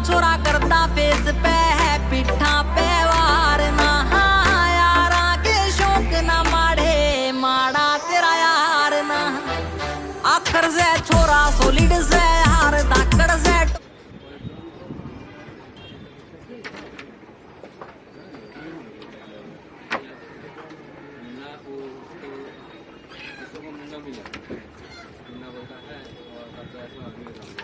छोरा करता फेस पे है पिठा पे वार ना यारा के शौक ना माढ़े माड़ा तेरा यार ना आखर से छोरा सोलिड से हार धाकड़ से मुन्ना बोलता है और